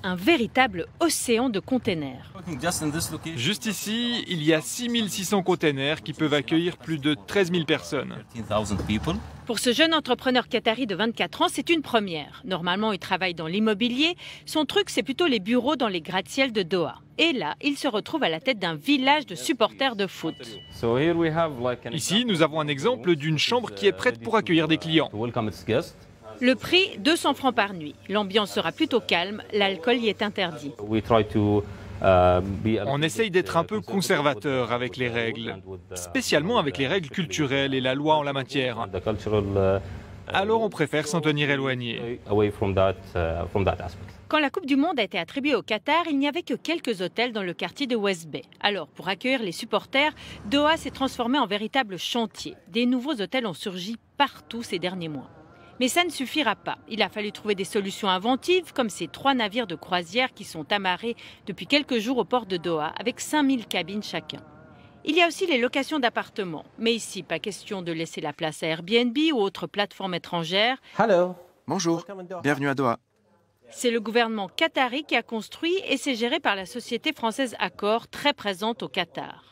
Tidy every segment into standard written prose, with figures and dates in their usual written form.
un véritable océan de containers. Juste ici, il y a 6600 containers qui peuvent accueillir plus de 13 000 personnes. Pour ce jeune entrepreneur qatari de 24 ans, c'est une première. Normalement, il travaille dans l'immobilier. Son truc, c'est plutôt les bureaux dans les gratte-ciel de Doha. Et là, il se retrouve à la tête d'un village de supporters de foot. Ici, nous avons un exemple d'une chambre qui est prête pour accueillir des clients. Le prix, 200 francs par nuit. L'ambiance sera plutôt calme, l'alcool y est interdit. On essaye d'être un peu conservateur avec les règles, spécialement avec les règles culturelles et la loi en la matière. Alors on préfère s'en tenir éloigné. Quand la Coupe du Monde a été attribuée au Qatar, il n'y avait que quelques hôtels dans le quartier de West Bay. Alors, pour accueillir les supporters, Doha s'est transformé en véritable chantier. Des nouveaux hôtels ont surgi partout ces derniers mois. Mais ça ne suffira pas. Il a fallu trouver des solutions inventives, comme ces 3 navires de croisière qui sont amarrés depuis quelques jours au port de Doha, avec 5000 cabines chacun. Il y a aussi les locations d'appartements. Mais ici, pas question de laisser la place à Airbnb ou autres plateformes étrangères. Bonjour, bienvenue à Doha. C'est le gouvernement qatari qui a construit et c'est géré par la société française Accor, très présente au Qatar.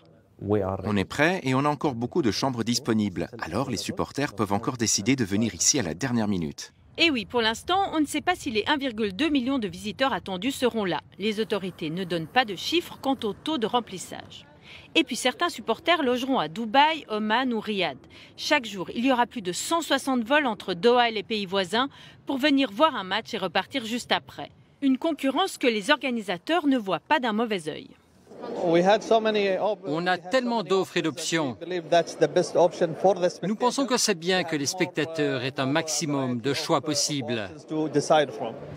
On est prêt et on a encore beaucoup de chambres disponibles. Alors les supporters peuvent encore décider de venir ici à la dernière minute. Et oui, pour l'instant, on ne sait pas si les 1,2 million de visiteurs attendus seront là. Les autorités ne donnent pas de chiffres quant au taux de remplissage. Et puis certains supporters logeront à Dubaï, Oman ou Riyad. Chaque jour, il y aura plus de 160 vols entre Doha et les pays voisins pour venir voir un match et repartir juste après. Une concurrence que les organisateurs ne voient pas d'un mauvais œil. On a tellement d'offres et d'options. Nous pensons que c'est bien que les spectateurs aient un maximum de choix possibles.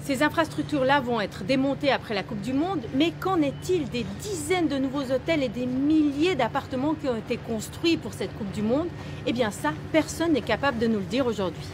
Ces infrastructures-là vont être démontées après la Coupe du Monde, mais qu'en est-il des dizaines de nouveaux hôtels et des milliers d'appartements qui ont été construits pour cette Coupe du Monde? Eh bien ça, personne n'est capable de nous le dire aujourd'hui.